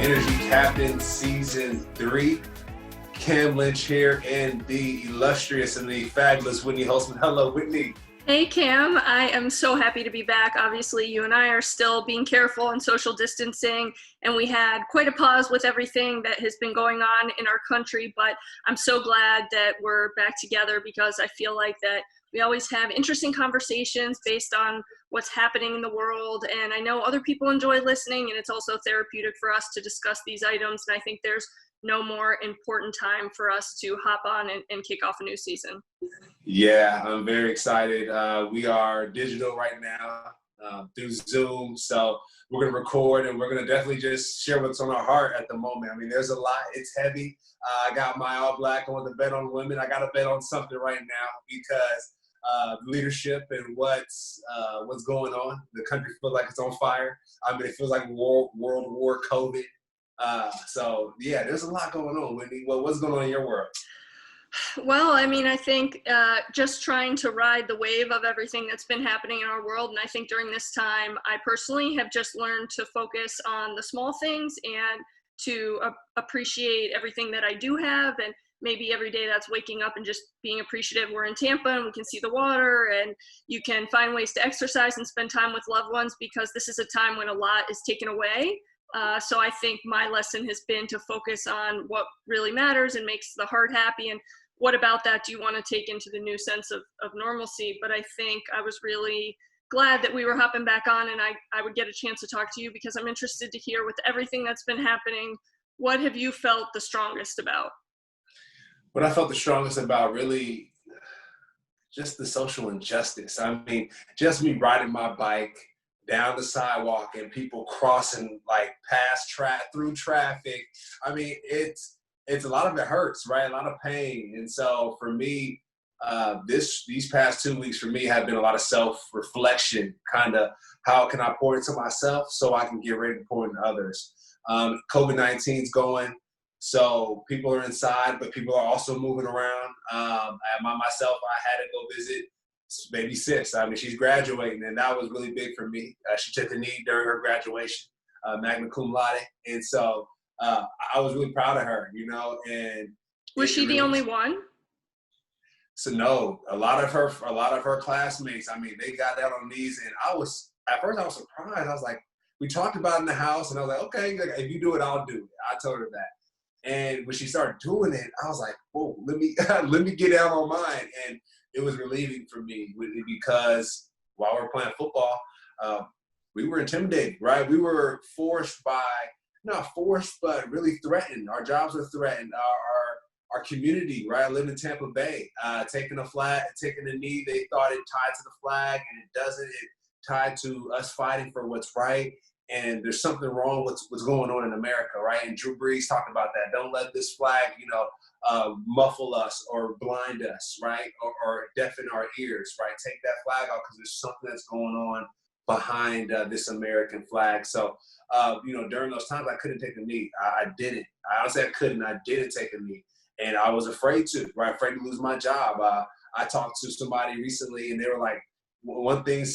Energy Captain Season 3. Cam Lynch here and the illustrious and the fabulous Whitney Holtzman. Hello, Whitney. Hey, Cam. I am so happy to be back. Obviously, you and I are still being careful and social distancing, and we had quite a pause with everything that has been going on in our country, but I'm so glad that we're back together because I feel like that we always have interesting conversations based on what's happening in the world, and I know other people enjoy listening, and it's also therapeutic for us to discuss these items, and I think there's no more important time for us to hop on and kick off a new season. Yeah, I'm very excited. We are digital right now through Zoom, so we're going to record and we're going to definitely just share what's on our heart at the moment. I mean, there's a lot. It's heavy. I got my all black. I want to bet on women. I got to bet on something right now because leadership and what's going on. The country feels like it's on fire. I mean, it feels like World War COVID. So yeah, there's a lot going on, Whitney. What's going on in your world? Well, I mean, I think just trying to ride the wave of everything that's been happening in our world. And I think during this time, I personally have just learned to focus on the small things and to appreciate everything that I do have. And maybe every day that's waking up and just being appreciative. We're in Tampa and we can see the water and you can find ways to exercise and spend time with loved ones because this is a time when a lot is taken away. So I think my lesson has been to focus on what really matters and makes the heart happy. And what about that do you want to take into the new sense of normalcy? But I think I was really glad that we were hopping back on and I would get a chance to talk to you because I'm interested to hear with everything that's been happening, what have you felt the strongest about? What I felt the strongest about really just the social injustice. I mean, just me riding my bike down the sidewalk and people crossing like through traffic. I mean, it's a lot of it hurts, right? A lot of pain. And so for me, these past 2 weeks for me have been a lot of self-reflection, kind of how can I pour into myself so I can get ready to pour into others. COVID-19 is going, so people are inside, but people are also moving around. Myself, I had to go visit baby sis. I mean, she's graduating, and that was really big for me. She took a knee during her graduation, magna cum laude, and so I was really proud of her, you know. And was she the only one? So no, a lot of her classmates. I mean, they got down on knees, and at first I was surprised. I was like, we talked about it in the house, and I was like, okay, if you do it, I'll do it. I told her that, and when she started doing it, I was like, whoa, let me get down on mine, and it was relieving for me because while we were playing football, we were intimidated, right? We were not forced, but really threatened. Our jobs were threatened. Our community, right? I lived in Tampa Bay, taking a knee, they thought it tied to the flag, and it doesn't. It tied to us fighting for what's right. And there's something wrong with what's going on in America, right? And Brees talked about that. Don't let this flag, muffle us or blind us, right? Or deafen our ears, right? Take that flag off because there's something that's going on behind this American flag. So, during those times, I couldn't take a knee. I didn't. I honestly, I couldn't. I didn't take a knee. And I was afraid to, right? Afraid to lose my job. I talked to somebody recently, and they were like, one thing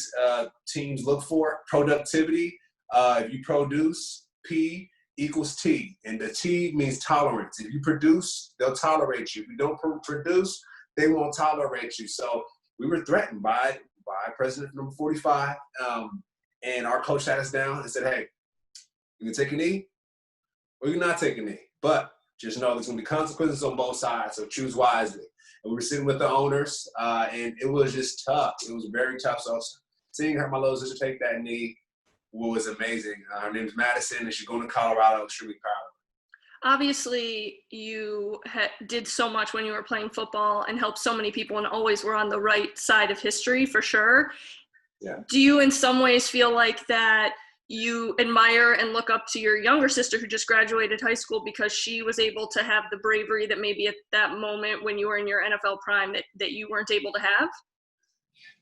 teams look for, productivity. If you produce, P equals T, and the T means tolerance. If you produce, they'll tolerate you. If you don't produce, they won't tolerate you. So we were threatened by President number 45, and our coach sat us down and said, hey, you can take a knee or you can not take a knee, but just know there's going to be consequences on both sides, so choose wisely. And we were sitting with the owners, and it was just tough. It was very tough. So seeing my little sister take that knee was amazing. Her name's Madison, and she's going to Colorado. Extremely proud of her. Obviously, you did so much when you were playing football and helped so many people and always were on the right side of history for sure. Yeah. Do you in some ways feel like that you admire and look up to your younger sister who just graduated high school because she was able to have the bravery that maybe at that moment when you were in your NFL prime that you weren't able to have?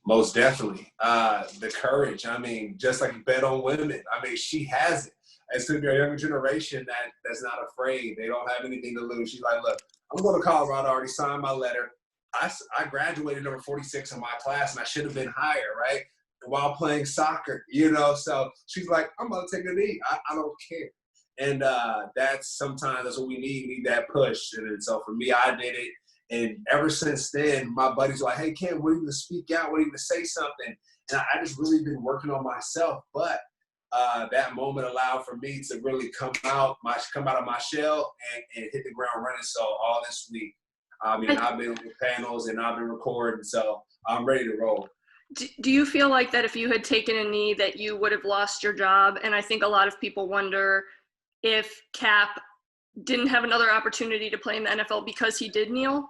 Most definitely. The courage. I mean, just like you bet on women. I mean, she has it. It's going to be a younger generation that's not afraid. They don't have anything to lose. She's like, look, I'm going to Colorado. I already signed my letter. I graduated number 46 in my class, and I should have been higher, right? While playing soccer, So she's like, I'm going to take a knee. I don't care. And that's what we need. We need that push. And so for me, I did it. And ever since then, my buddies were like, hey, Cam, we need to speak out. We need to say something. And I just really been working on myself. But that moment allowed for me to really come out of my shell and hit the ground running. So all this week, I've been on panels and I've been recording. So I'm ready to roll. Do you feel like that if you had taken a knee that you would have lost your job? And I think a lot of people wonder if Cap didn't have another opportunity to play in the NFL because he did kneel.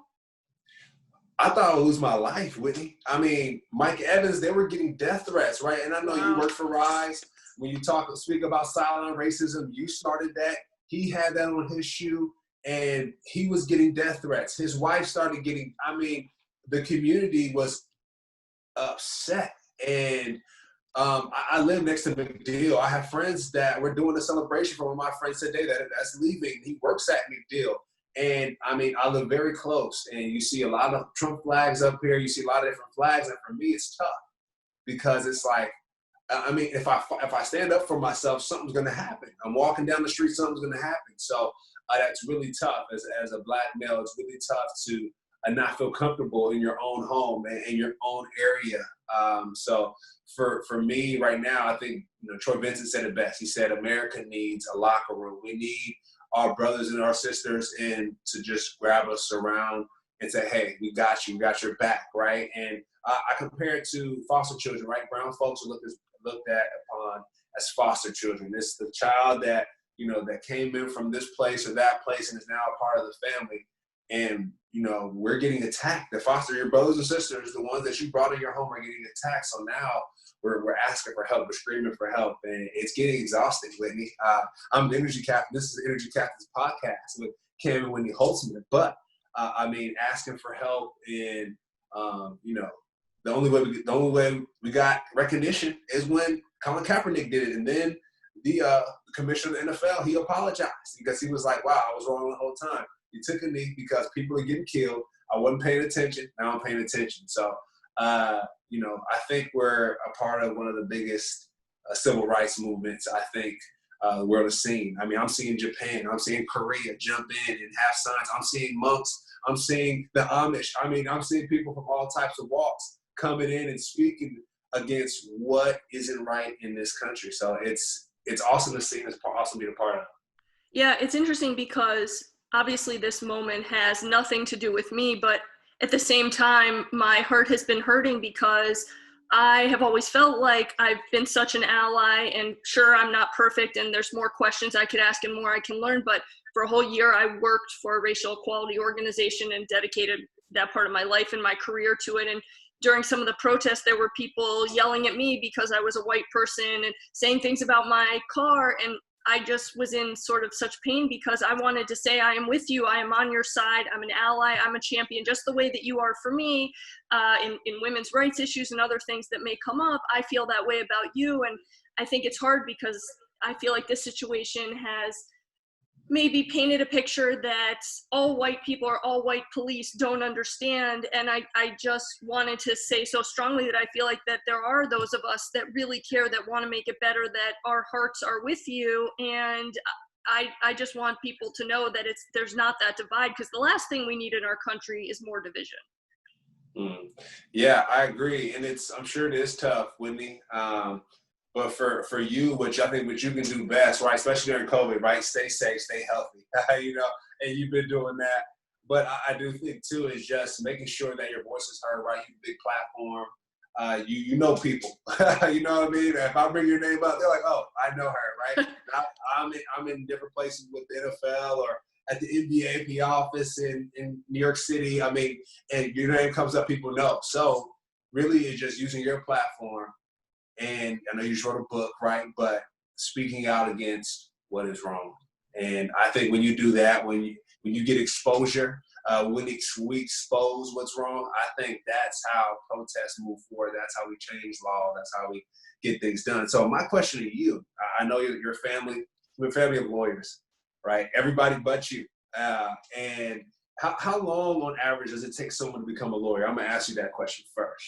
I thought I would lose my life, Whitney. I mean, Mike Evans, they were getting death threats, right? And I know you work for Rise. When you speak about silent racism, you started that. He had that on his shoe, and he was getting death threats. His wife started getting, the community was upset. And I live next to McDeal. I have friends that were doing a celebration for one of my friends today that's leaving. He works at McDeal. And I live very close, and you see a lot of Trump flags up here. You see a lot of different flags, and for me, it's tough because it's like, if I stand up for myself, something's gonna happen. I'm walking down the street, something's gonna happen. So that's really tough as a Black male. It's really tough to not feel comfortable in your own home and in your own area. So for me right now, I think Troy Vincent said it best. He said America needs a locker room. We need our brothers and our sisters and to just grab us around and say, hey, we got you, we got your back, right? And I compare it to foster children, right? Brown folks are looked at upon as foster children. It's the child that, that came in from this place or that place and is now a part of the family. And, we're getting attacked. Your brothers and sisters, the ones that you brought in your home are getting attacked. So now we're asking for help, we're screaming for help, and it's getting exhausting, Whitney. I'm the Energy Captain. This is Energy Captain's podcast with Cam and Whitney Holtzman. But asking for help, and the only way we got recognition is when Colin Kaepernick did it, and then the commissioner of the NFL, he apologized because he was like, "Wow, I was wrong the whole time. You took a knee because people are getting killed. I wasn't paying attention. Now I'm paying attention." So. I think we're a part of one of the biggest civil rights movements I think the world has seen. I'm seeing Japan. I'm seeing Korea jump in and have signs. I'm seeing monks. I'm seeing the Amish. I'm seeing people from all types of walks coming in and speaking against what isn't right in this country. So it's awesome to see. It's awesome to be a part of. Yeah, it's interesting because obviously this moment has nothing to do with me, but at the same time, my heart has been hurting because I have always felt like I've been such an ally, and sure, I'm not perfect and there's more questions I could ask and more I can learn, but for a whole year I worked for a racial equality organization and dedicated that part of my life and my career to it. And during some of the protests, there were people yelling at me because I was a white person and saying things about my car, and I just was in sort of such pain because I wanted to say, I am with you, I am on your side, I'm an ally, I'm a champion, just the way that you are for me in women's rights issues and other things that may come up. I feel that way about you. And I think it's hard because I feel like this situation has maybe painted a picture that all white people or all white police don't understand. And I just wanted to say so strongly that I feel like that there are those of us that really care, that want to make it better, that our hearts are with you. And I just want people to know that there's not that divide, because the last thing we need in our country is more division. Yeah, I agree. And I'm sure it is tough, Whitney. But for you, which I think what you can do best, right, especially during COVID, right, stay safe, stay healthy, and you've been doing that. But I do think, too, is just making sure that your voice is heard, right? You have a big platform. You know people. You know what I mean? If I bring your name up, they're like, oh, I know her, right? I'm in different places with the NFL or at the NBA office in New York City. And your name comes up, people know. So really it's just using your platform. And I know you just wrote a book, right? But speaking out against what is wrong. And I think when you do that, when you get exposure, when we expose what's wrong, I think that's how protests move forward. That's how we change law. That's how we get things done. So my question to you, I know you're a family of lawyers, right? Everybody but you. And how long on average does it take someone to become a lawyer? I'm going to ask you that question first.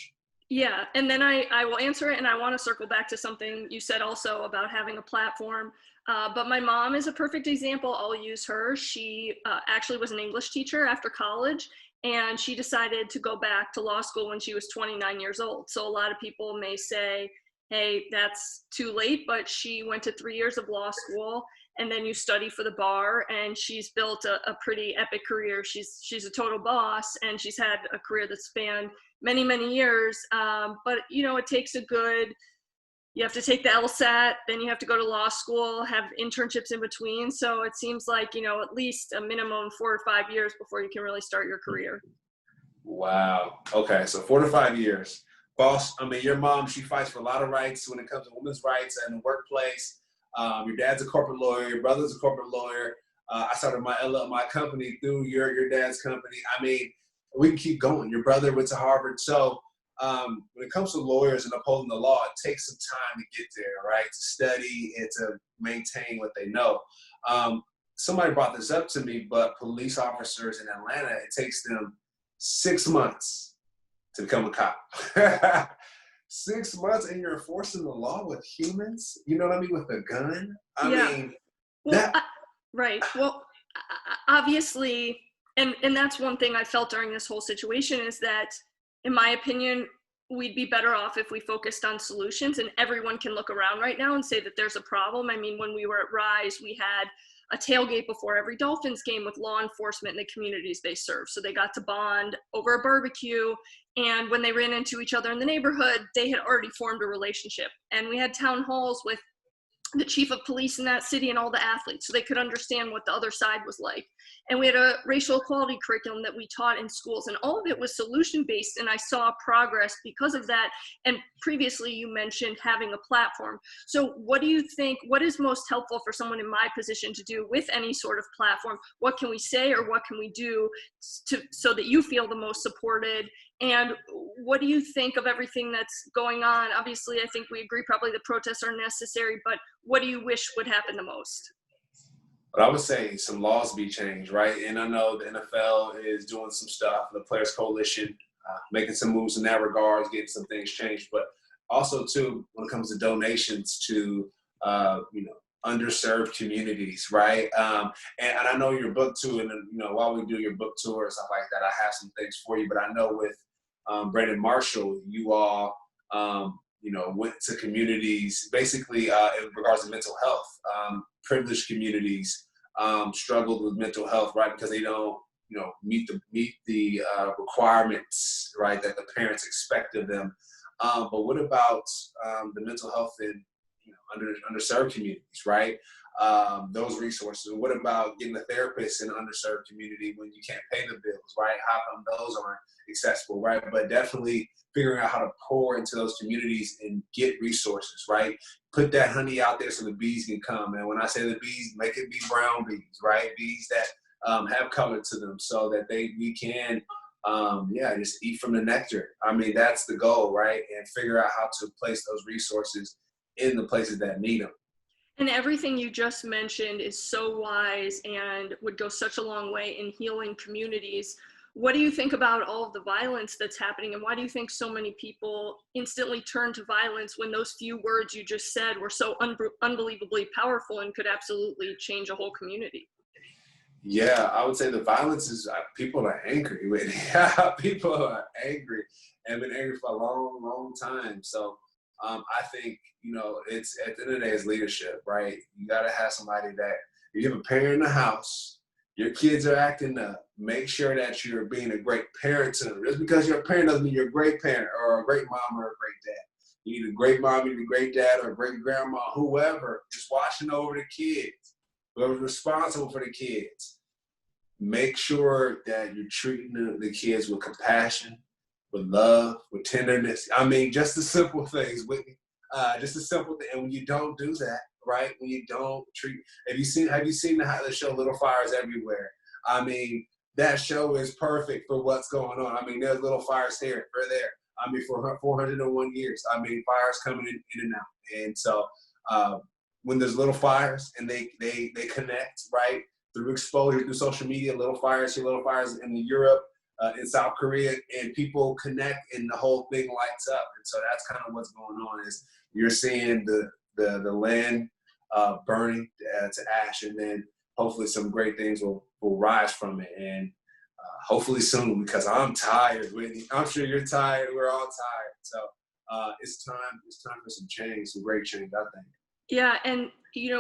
Yeah, and then I will answer it, and I want to circle back to something you said also about having a platform. But my mom is a perfect example. I'll use her. She actually was an English teacher after college, and she decided to go back to law school when she was 29 years old. So a lot of people may say, hey, that's too late, but she went to 3 years of law school, and then you study for the bar, and she's built a pretty epic career. She's a total boss, and she's had a career that spanned many, many years. But you know, it takes you have to take the LSAT, then you have to go to law school, have internships in between. So it seems like, you know, at least a minimum 4 or 5 years before you can really start your career. Wow. Okay, so 4 to 5 years. Boss, I mean, your mom, she fights for a lot of rights when it comes to women's rights in the workplace. Your dad's a corporate lawyer. Your brother's a corporate lawyer. I started my company through your dad's company. I mean, we can keep going. Your brother went to Harvard. So when it comes to lawyers and upholding the law, it takes some time to get there, right? To study and to maintain what they know. Somebody brought this up to me, but police officers in Atlanta, it takes them 6 months to become a cop. 6 months, and you're enforcing the law with humans? You know what I mean? With a gun? I Yeah. mean, Well, that. right. Well, obviously, and that's one thing I felt during this whole situation is that, in my opinion, we'd be better off if we focused on solutions, and everyone can look around right now and say that there's a problem. I mean, when we were at Rise, we had a tailgate before every Dolphins game with law enforcement in the communities they serve. So they got to bond over a barbecue. And when they ran into each other in the neighborhood, they had already formed a relationship. And we had town halls with the chief of police in that city and all the athletes so they could understand what the other side was like. And we had a racial equality curriculum that we taught in schools, and all of it was solution based, and I saw progress because of that. And previously you mentioned having a platform. So what do you think, what is most helpful for someone in my position to do with any sort of platform? What can we say or what can we do so that you feel the most supported? And what do you think of everything that's going on? Obviously, I think we agree probably the protests are necessary, but what do you wish would happen the most? But I would say some laws be changed, right? And I know the NFL is doing some stuff, the Players Coalition, making some moves in that regard, getting some things changed. But also, too, when it comes to donations to, underserved communities, right? And I know your book too, and while we do your book tour and stuff like that, I have some things for you. But I know with Brandon Marshall, you all, went to communities basically in regards to mental health. Privileged communities struggled with mental health, right? Because they don't, meet the requirements, right, that the parents expect of them. But what about the mental health in underserved communities, right? Those resources. What about getting a therapist in an underserved community when you can't pay the bills, right? How come those aren't accessible, right? But definitely figuring out how to pour into those communities and get resources, right? Put that honey out there so the bees can come. And when I say the bees, make it be brown bees, right? Bees that have color to them so that we can just eat from the nectar. I mean, that's the goal, right? And figure out how to place those resources in the places that need them. And everything you just mentioned is so wise and would go such a long way in healing communities. What do you think about all of the violence that's happening, and why do you think so many people instantly turn to violence when those few words you just said were so unbelievably powerful and could absolutely change a whole community? Yeah, I would say the violence is people are angry with it. People are angry and been angry for a long, long time. So I think, it's at the end of the day, it's leadership, right? You got to have somebody that you have a parent in the house, your kids are acting up. Make sure that you're being a great parent to them. Just because you're a parent doesn't mean you're a great parent or a great mom or a great dad. You need a great mom, you need a great dad or a great grandma, whoever is watching over the kids, whoever's responsible for the kids. Make sure that you're treating the kids with compassion, with love, with tenderness. I mean, just the simple things, Whitney. Just a simple thing. And when you don't do that, right? When you don't treat, have you seen the show Little Fires Everywhere? I mean, that show is perfect for what's going on. I mean, there's little fires here, for there. I mean, for 401 years. I mean, fires coming in and out. And so when there's little fires and they connect, right? Through exposure, through social media, little fires here, little fires in Europe, in South Korea, and people connect, and the whole thing lights up. And so that's kind of what's going on. Is you're seeing the land burning to ash, and then hopefully some great things will rise from it, and hopefully soon, because I'm tired, Whitney. I'm sure you're tired. We're all tired. So it's time for some change, some great change, I think. Yeah, and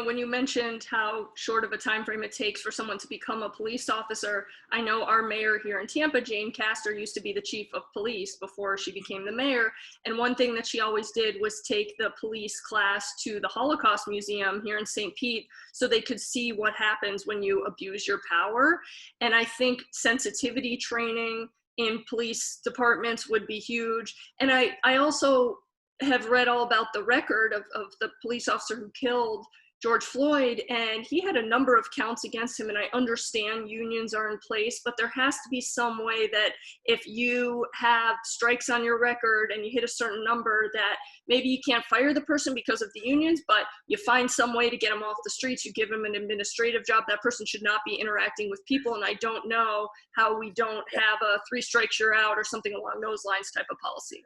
when you mentioned how short of a time frame it takes for someone to become a police officer, I know our mayor here in Tampa, Jane Castor, used to be the chief of police before she became the mayor. And one thing that she always did was take the police class to the Holocaust Museum here in St. Pete so they could see what happens when you abuse your power. And I think sensitivity training in police departments would be huge. And I also have read all about the record of the police officer who killed George Floyd, and he had a number of counts against him. And I understand unions are in place, but there has to be some way that if you have strikes on your record and you hit a certain number, that maybe you can't fire the person because of the unions, but you find some way to get him off the streets. You give him an administrative job. That person should not be interacting with people. And I don't know how we don't have a 3 strikes you're out or something along those lines type of policy.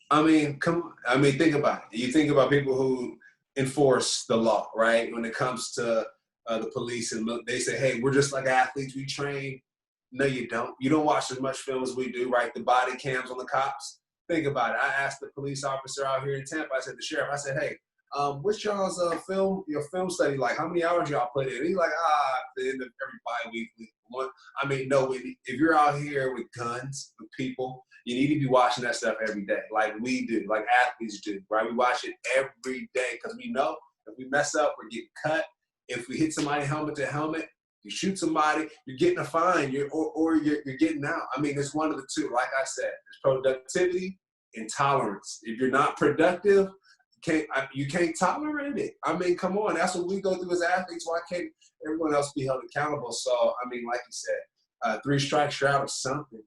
I mean, think about it. You think about people who enforce the law, right? When it comes to the police, and they say, hey, we're just like athletes, we train. No, you don't. You don't watch as much film as we do, right? The body cams on the cops. Think about it. I asked the police officer out here in Tampa, I said, the sheriff, I said, hey, what's y'all's your film study like? How many hours y'all put in? He's like, the end of every bi-weekly one. I mean, no, if you're out here with guns, with people, you need to be watching that stuff every day, like we do, like athletes do, right? We watch it every day because we know if we mess up, we're getting cut. If we hit somebody helmet to helmet, you shoot somebody, you're getting a fine, or you're getting out. I mean, it's one of the two. Like I said, it's productivity and tolerance. If you're not productive, you can't tolerate it. I mean, come on, that's what we go through as athletes. Why can't everyone else be held accountable? So, I mean, like you said, 3 strikes you're out of something.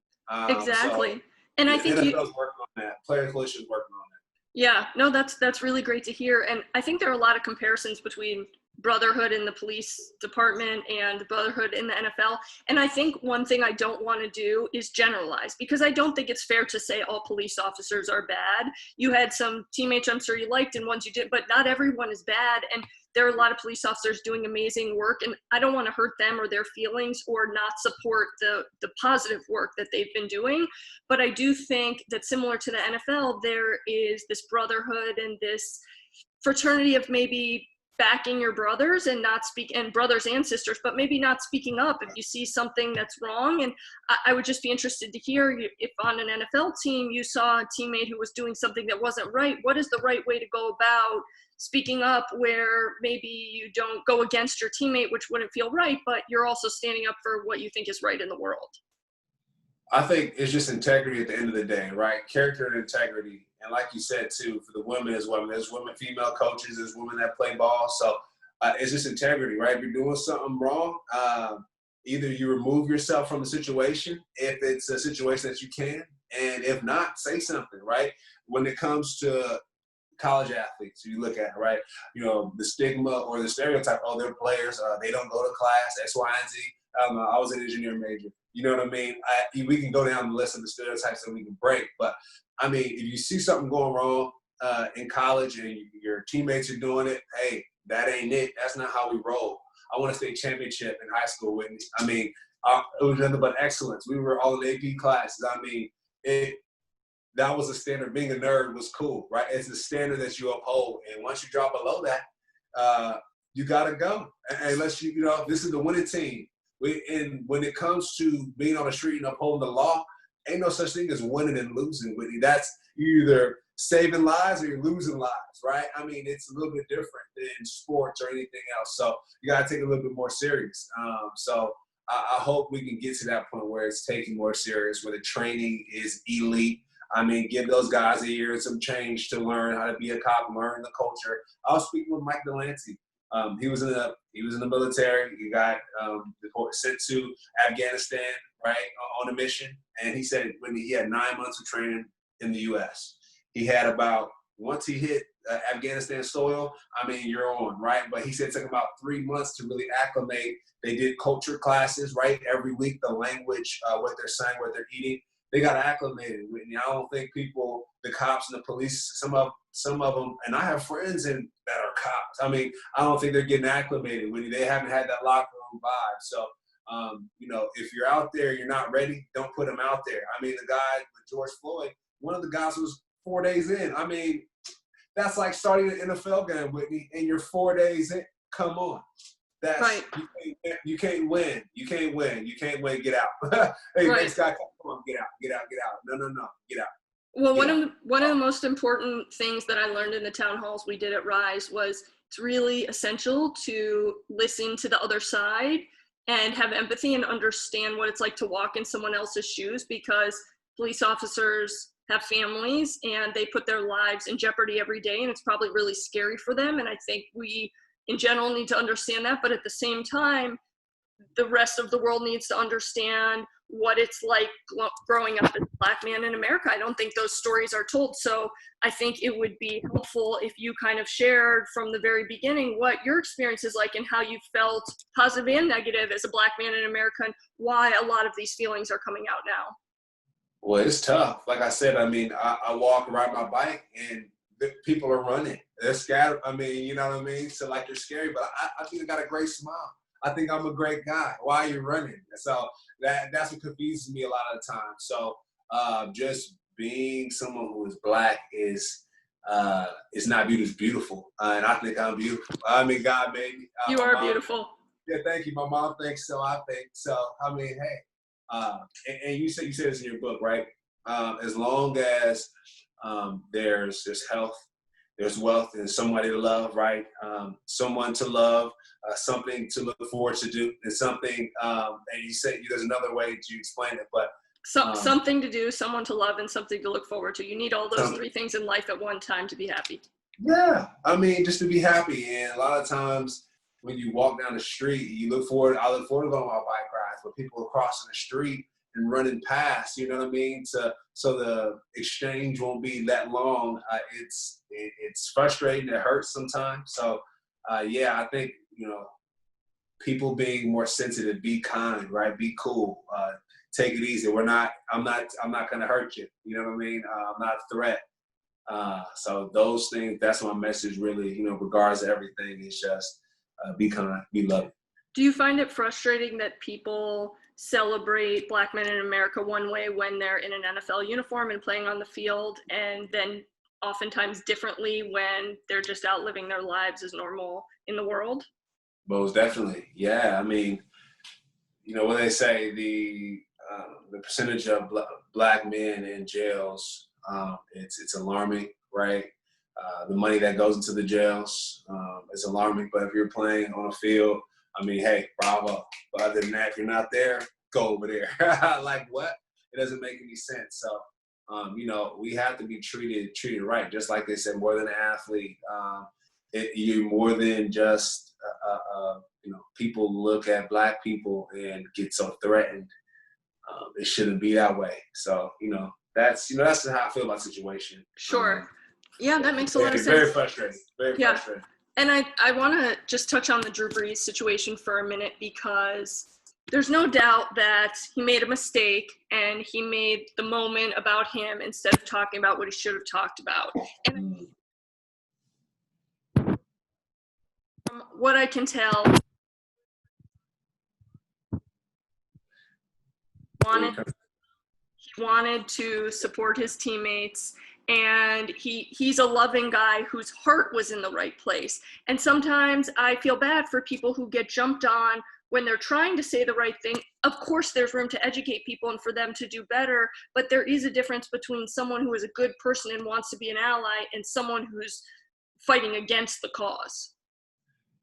Exactly. So, and I think NFL's working on that. Player Coalition's working on that. Yeah, no, that's really great to hear. And I think there are a lot of comparisons between brotherhood in the police department and brotherhood in the NFL. And I think one thing I don't want to do is generalize, because I don't think it's fair to say all police officers are bad. You had some teammates I'm sure you liked and ones you didn't, but not everyone is bad. And there are a lot of police officers doing amazing work, and I don't want to hurt them or their feelings or not support the positive work that they've been doing. But I do think that similar to the NFL, there is this brotherhood and this fraternity of maybe backing your brothers and and brothers and sisters, but maybe not speaking up if you see something that's wrong. And I would just be interested to hear if on an NFL team you saw a teammate who was doing something that wasn't right, what is the right way to go about speaking up where maybe you don't go against your teammate, which wouldn't feel right, but you're also standing up for what you think is right in the world? I think it's just integrity at the end of the day, right? Character and integrity. And like you said, too, for the women as well. There's women, female coaches, there's women that play ball. So it's just integrity, right? If you're doing something wrong, either you remove yourself from the situation, if it's a situation that you can, and if not, say something, right? When it comes to college athletes, you look at, right? You know, the stigma or the stereotype, oh, they're players, they don't go to class, X, Y, and Z. I was an engineering major. You know what I mean? We can go down the list of the stereotypes that we can break. But, I mean, if you see something going wrong in college and your teammates are doing it, hey, that ain't it. That's not how we roll. I won a state championship in high school, Whitney. I mean, it was nothing but excellence. We were all in AP classes. I mean, that was a standard. Being a nerd was cool, right? It's a standard that you uphold. And once you drop below that, you got to go. Unless you know, this is the winning team. And when it comes to being on the street and upholding the law, ain't no such thing as winning and losing, Whitney. That's you either saving lives or you're losing lives, right? I mean, it's a little bit different than sports or anything else. So you got to take it a little bit more serious. So I hope we can get to that point where it's taken more serious, where the training is elite. I mean, give those guys a year and some change to learn how to be a cop, learn the culture. I was speaking with Mike Delancey. He was in the military. He got sent to Afghanistan, right, on a mission. And he said when he had 9 months of training in the U.S., he had once he hit Afghanistan soil, I mean, you're on, right? But he said it took about 3 months to really acclimate. They did culture classes, right? Every week, the language, what they're saying, what they're eating. They got acclimated. Whitney, I don't think people, the cops and the police, some of them, and I have friends that are cops. I mean, I don't think they're getting acclimated. Whitney, they haven't had that locker room vibe. So, if you're out there, you're not ready, don't put them out there. I mean, the guy with George Floyd, one of the guys was 4 days in. I mean, that's like starting an NFL game, Whitney, and you're 4 days in. Come on. That's Right. You can't win. You can't win. You can't win. Get out. Hey, Right. next guy, come on, get out. No, get out. Well, Get one of the most important things that I learned in the town halls we did at Rise was it's really essential to listen to the other side and have empathy and understand what it's like to walk in someone else's shoes, because police officers have families and they put their lives in jeopardy every day, and it's probably really scary for them. And I think we in general need to understand that, but at the same time, the rest of the world needs to understand what it's like growing up as a Black man in America. I don't think those stories are told. So I think it would be helpful if you kind of shared from the very beginning what your experience is like and how you felt, positive and negative, as a Black man in America, and why a lot of these feelings are coming out now. Well, it's tough. Like I said, I mean, I walk and ride my bike, and people are running. They're scattered. I mean, you know what I mean? So, like, you're scary, but I think I got a great smile. I think I'm a great guy. Why are you running? So that's what confuses me a lot of the time. So just being someone who is Black is not viewed as beautiful. And I think I'm beautiful. I mean, God made me. You are beautiful. Yeah, thank you. My mom thinks so. I think so. I mean, hey, and you said this in your book, right? As long as there's health, there's wealth, and somebody to love, right? Someone to love, something to look forward to do, and something, and you said there's another way to explain it, but something to do, someone to love, and something to look forward to. You need all those three things in life at one time to be happy. Yeah, I mean, just to be happy. And a lot of times when you walk down the street, I look forward to going on my bike rides, but people are crossing the street and running past, you know what I mean? So the exchange won't be that long. It's frustrating. It hurts sometimes. So yeah, I think, people being more sensitive, be kind, right? Be cool. Take it easy. I'm not gonna hurt you. You know what I mean? I'm not a threat. So those things, that's my message really, regards to everything, is just be kind, be loving. Do you find it frustrating that people celebrate Black men in America one way when they're in an NFL uniform and playing on the field, and then oftentimes differently when they're just out living their lives as normal in the world? Most definitely. Yeah. I mean, what they say, the percentage of Black men in jails, it's alarming, right? The money that goes into the jails is alarming. But if you're playing on a field, I mean, hey, bravo. But other than that, if you're not there, go over there. Like, what? It doesn't make any sense. So, we have to be treated right. Just like they said, more than an athlete. You're more than just, people look at Black people and get so threatened. It shouldn't be that way. So, that's how I feel about the situation. Sure. Yeah, that makes a lot of sense. Very frustrating. Very frustrating. And I want to just touch on the Drew Brees situation for a minute, because there's no doubt that he made a mistake and he made the moment about him instead of talking about what he should have talked about. And from what I can tell, he wanted to support his teammates, and he's a loving guy whose heart was in the right place. And sometimes I feel bad for people who get jumped on when they're trying to say the right thing. Of course, there's room to educate people and for them to do better, but there is a difference between someone who is a good person and wants to be an ally and someone who's fighting against the cause.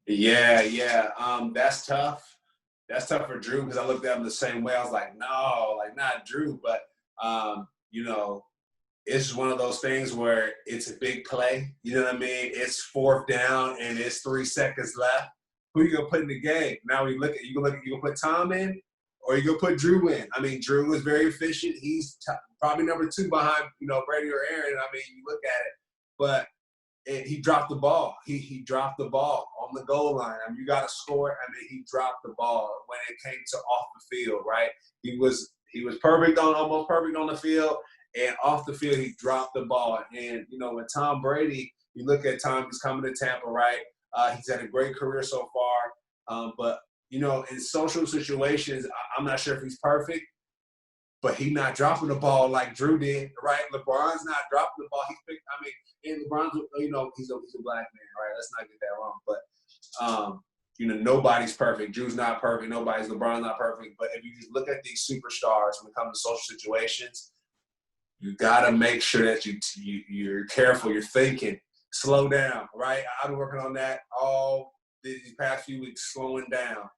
Yeah. That's tough. That's tough for Drew, because I looked at him the same way. I was like, no, like, not Drew. But, it's one of those things where it's a big play. You know what I mean? It's fourth down and it's 3 seconds left. Who you gonna put in the game? Now you gonna put Tom in, or you gonna put Drew in? I mean, Drew is very efficient. He's probably number 2 behind, Brady or Aaron. I mean, you look at it, but and he dropped the ball. He dropped the ball on the goal line. I mean, you got to score. I mean, he dropped the ball when it came to off the field, right? He was perfect almost perfect on the field, and off the field he dropped the ball. And you know, with Tom Brady, you look at Tom. He's coming to Tampa, right? He's had a great career so far, but you know, in social situations, I'm not sure if he's perfect, but he's not dropping the ball like Drew did, right? LeBron's not dropping the ball. He's picked. I mean, and LeBron's, you know, he's a black man, right? Let's not get that wrong. But you know, nobody's perfect. Drew's not perfect. LeBron's not perfect. But if you just look at these superstars when it comes to social situations, you gotta make sure that you're careful. You're thinking. Slow down, right? I've been working on that all these past few weeks, slowing down,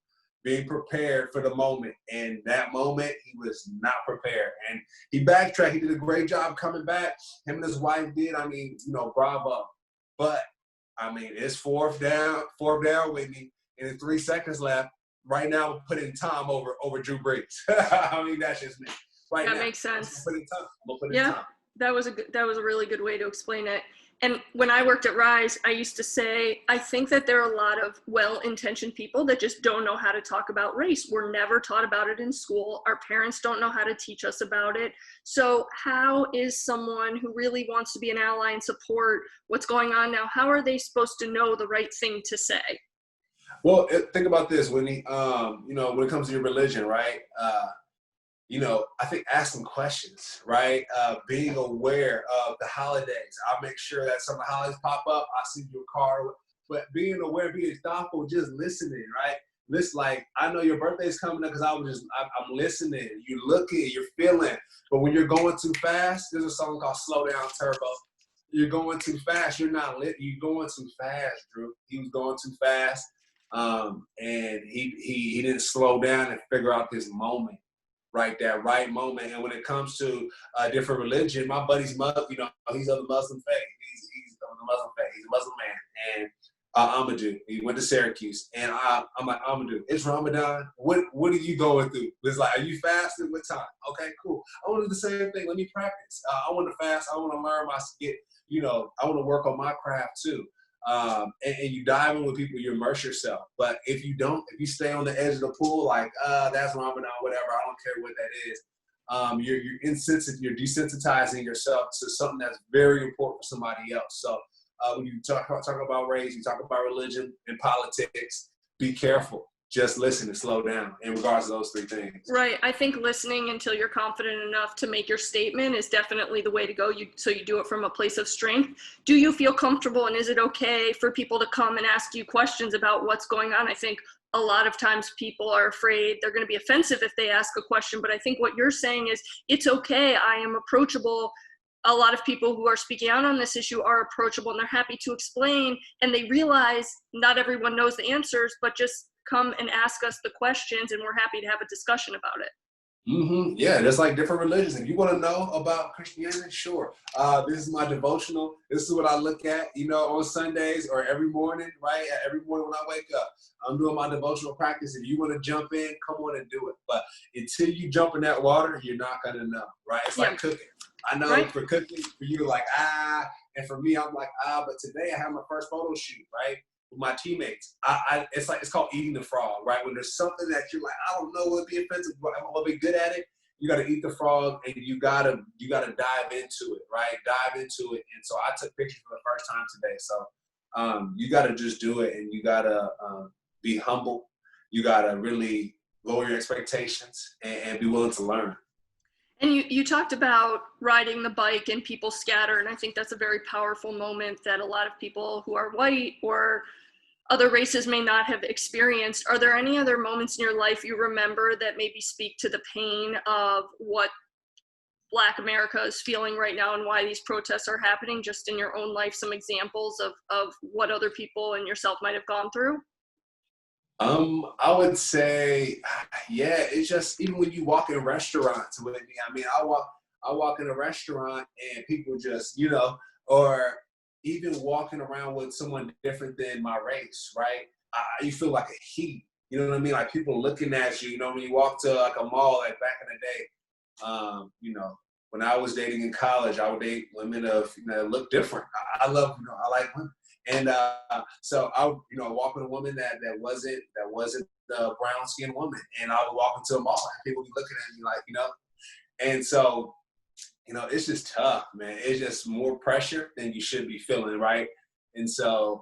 being prepared for the moment. And that moment, he was not prepared. And he backtracked. He did a great job coming back. Him and his wife did. I mean, you know, bravo. But, I mean, it's fourth down, Whitney, and 3 seconds left. Right now, I'm putting Tom over Drew Brees. I mean, that's just me. Right that now, makes sense. I'm gonna put in Tom. That was a really good way to explain it. And when I worked at Rise, I used to say, I think that there are a lot of well-intentioned people that just don't know how to talk about race. We're never taught about it in school. Our parents don't know how to teach us about it. So how is someone who really wants to be an ally and support what's going on now, how are they supposed to know the right thing to say? Well, think about this, Whitney. You know, when it comes to your religion, right? You know, I think asking questions, right? Being aware of the holidays. I'll make sure that some of the holidays pop up. I see your card, but being aware, being thoughtful, just listening, right? Listen, like I know your birthday's coming up because I'm listening. You're looking, you're feeling. But when you're going too fast, there's a song called "Slow Down, Turbo." You're going too fast. You're not lit. You're going too fast, Drew. He was going too fast, and he didn't slow down and figure out this moment. Right, that right moment. And when it comes to a different religion, my buddy's Muslim, you know, he's of the Muslim faith. He's of the Muslim faith. He's a Muslim man. And Amadou, he went to Syracuse. And I'm like, Amadou, it's Ramadan. What are you going through? It's like, are you fasting? What time? Okay, cool. I want to do the same thing. Let me practice. I want to fast. I want to learn my skill. You know, I want to work on my craft too. And you dive in with people, you immerse yourself. But if you don't, if you stay on the edge of the pool, like, that's Ramadan, whatever, I don't care what that is. You're insensitive, you're desensitizing yourself to something that's very important for somebody else. So when you talk about race, you talk about religion and politics, be careful. Just listen and slow down in regards to those three things. Right. I think listening until you're confident enough to make your statement is definitely the way to go. So you do it from a place of strength. Do you feel comfortable, and is it okay for people to come and ask you questions about what's going on? I think a lot of times people are afraid they're going to be offensive if they ask a question, but I think what you're saying is it's okay. I am approachable. A lot of people who are speaking out on this issue are approachable and they're happy to explain, and they realize not everyone knows the answers, but just come and ask us the questions and we're happy to have a discussion about it. Mm-hmm. Yeah, there's like different religions. If you want to know about Christianity, sure. This is my devotional. This is what I look at, you know, on Sundays or every morning, right? Every morning when I wake up, I'm doing my devotional practice. If you want to jump in, come on and do it. But until you jump in that water, you're not going to know, right? It's like cooking. I know for cooking, for you, like, and for me, I'm like, but today I have my first photo shoot, right? With my teammates. It's called eating the frog, right? When there's something that you're like, I don't know what would be offensive, but I'm gonna be good at it. You gotta eat the frog, and you gotta dive into it, right? Dive into it. And so I took pictures for the first time today. So you gotta just do it, and you gotta be humble. You gotta really lower your expectations and be willing to learn. And you talked about riding the bike and people scatter, and I think that's a very powerful moment that a lot of people who are white or other races may not have experienced. Are there any other moments in your life you remember that maybe speak to the pain of what Black America is feeling right now and why these protests are happening, just in your own life, some examples of what other people and yourself might have gone through? I would say, yeah, it's just even when you walk in restaurants with me. I mean, I walk in a restaurant and people just, you know, or even walking around with someone different than my race, right? You feel like a heat. You know what I mean? Like people looking at you. You know, when you walk to like a mall, like back in the day, you know, when I was dating in college, I would date women of, look different. I love, I like women. And so I would, walk with a woman that wasn't the brown skinned woman. And I would walk into a mall and people would be looking at me like, and so, it's just tough, man. It's just more pressure than you should be feeling, right? And so,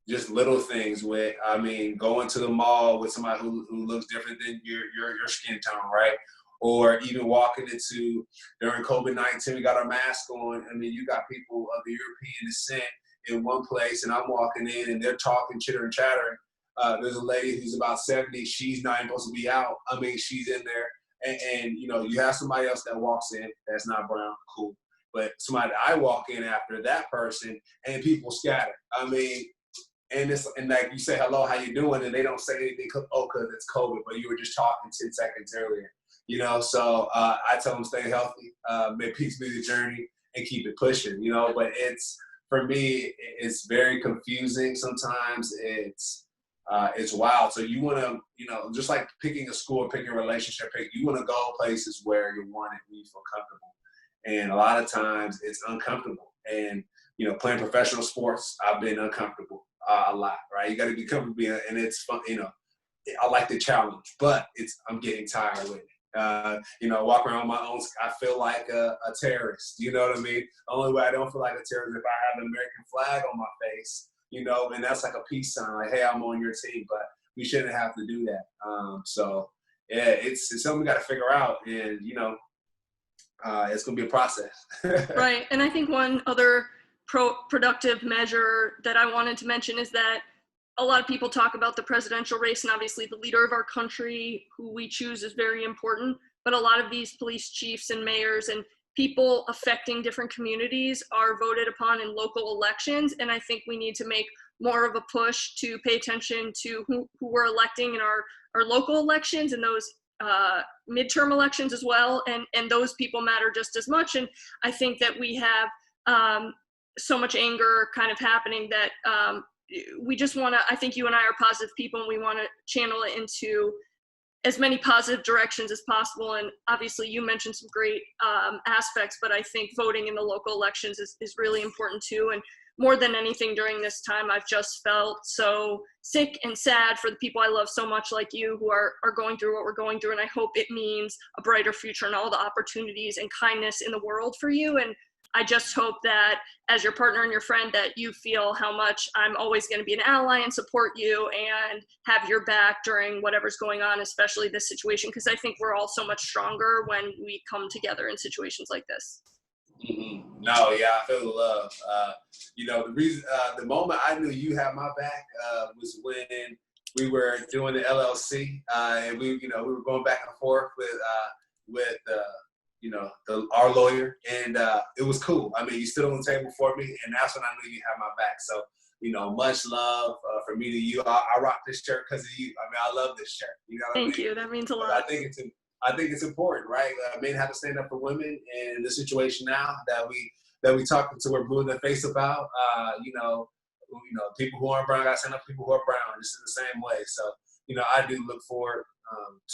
just little things going to the mall with somebody who looks different than your skin tone, right? Or even walking into, during COVID-19, we got our mask on. I mean, you got people of the European descent in one place, and I'm walking in and they're talking, chitter and chattering. There's a lady who's about 70. She's not even supposed to be out. I mean, she's in there. And you have somebody else that walks in that's not brown, cool. But somebody that I walk in after that person, and people scatter. I mean, and like you say, hello, how you doing? And they don't say anything, because it's COVID, but you were just talking 10 seconds earlier. So I tell them stay healthy, may peace be the journey, and keep it pushing, but for me, it's very confusing. Sometimes it's wild. So you want to, just like picking a school, picking a relationship, you want to go places where you want it, where you feel comfortable. And a lot of times it's uncomfortable. And, playing professional sports, I've been uncomfortable a lot, right? You got to be comfortable, and it's fun, I like the challenge, but I'm getting tired with it. Walk around my own, I feel like a terrorist, you know what I mean? The only way I don't feel like a terrorist is if I have an American flag on my face, and that's like a peace sign, like, hey, I'm on your team, but we shouldn't have to do that. So yeah, it's something we got to figure out, and, it's going to be a process. Right. And I think one other productive measure that I wanted to mention is that a lot of people talk about the presidential race, and obviously the leader of our country, who we choose, is very important. But a lot of these police chiefs and mayors and people affecting different communities are voted upon in local elections. And I think we need to make more of a push to pay attention to who we're electing in our local elections and those midterm elections as well. And those people matter just as much. And I think that we have so much anger kind of happening that we just want to, I think you and I are positive people, and we want to channel it into as many positive directions as possible. And obviously you mentioned some great aspects, but I think voting in the local elections is really important too. And more than anything during this time, I've just felt so sick and sad for the people I love so much, like you, who are going through what we're going through. And I hope it means a brighter future and all the opportunities and kindness in the world for you. And I just hope that as your partner and your friend, that you feel how much I'm always going to be an ally and support you and have your back during whatever's going on, especially this situation, because I think we're all so much stronger when we come together in situations like this. Mm-hmm. No, yeah, I feel the love. The reason, the moment I knew you had my back was when we were doing the LLC, and we were going back and forth with our lawyer, and it was cool. I mean, you stood on the table for me, and that's when I knew you had my back. So, much love from me to you. I rock this shirt because of you. I mean, I love this shirt. Thank you. That means a lot. I think it's important, right? Men have to stand up for women, and in the situation now that we talking to, we're moving the face about. People who aren't brown got to stand up for people who are brown. This is the same way. So, I do look forward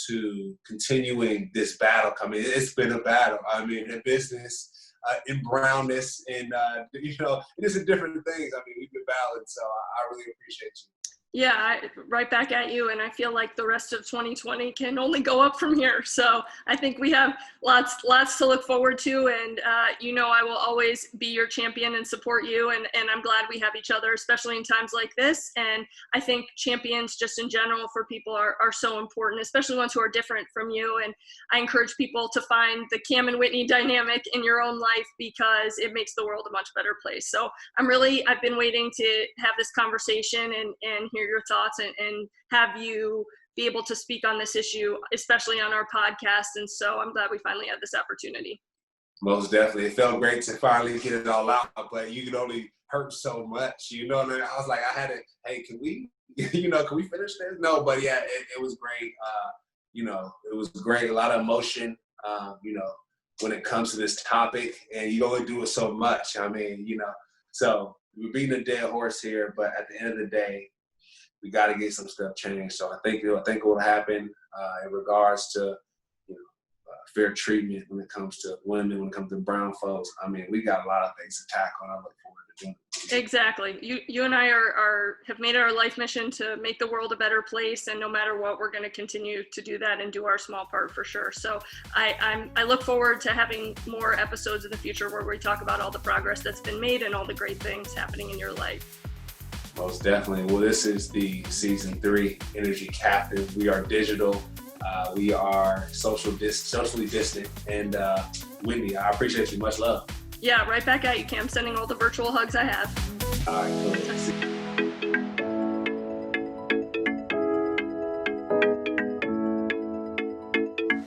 to continuing this battle. I mean, it's been a battle. I mean, in business, in brownness, and it is in different things. I mean, we've been battling, so I really appreciate you. Yeah, right back at you. And I feel like the rest of 2020 can only go up from here. So I think we have lots to look forward to. And, I will always be your champion and support you. And I'm glad we have each other, especially in times like this. And I think champions just in general for people are so important, especially ones who are different from you. And I encourage people to find the Cam and Whitney dynamic in your own life, because it makes the world a much better place. So I've been waiting to have this conversation and hear your thoughts and have you be able to speak on this issue, especially on our podcast. And so I'm glad we finally had this opportunity. Most definitely. It felt great to finally get it all out, but you could only hurt so much, I was like, I had to, hey, can we finish this? No, but yeah, it was great. It was great. A lot of emotion, when it comes to this topic, and you only do it so much. I mean, so we're beating a dead horse here, but at the end of the day, we got to get some stuff changed. So I think it will happen in regards to fair treatment when it comes to women, when it comes to brown folks. I mean, we got a lot of things to tackle, and I look forward to doing it. Exactly. You and I have made it our life mission to make the world a better place, and no matter what, we're going to continue to do that and do our small part for sure. So I look forward to having more episodes in the future where we talk about all the progress that's been made and all the great things happening in your life. Most definitely. Well, this is the season 3 Energy Captain. We are digital. We are socially distant. And Wendy, I appreciate you. Much love. Yeah, right back at you, Cam. Sending all the virtual hugs I have. All right, cool.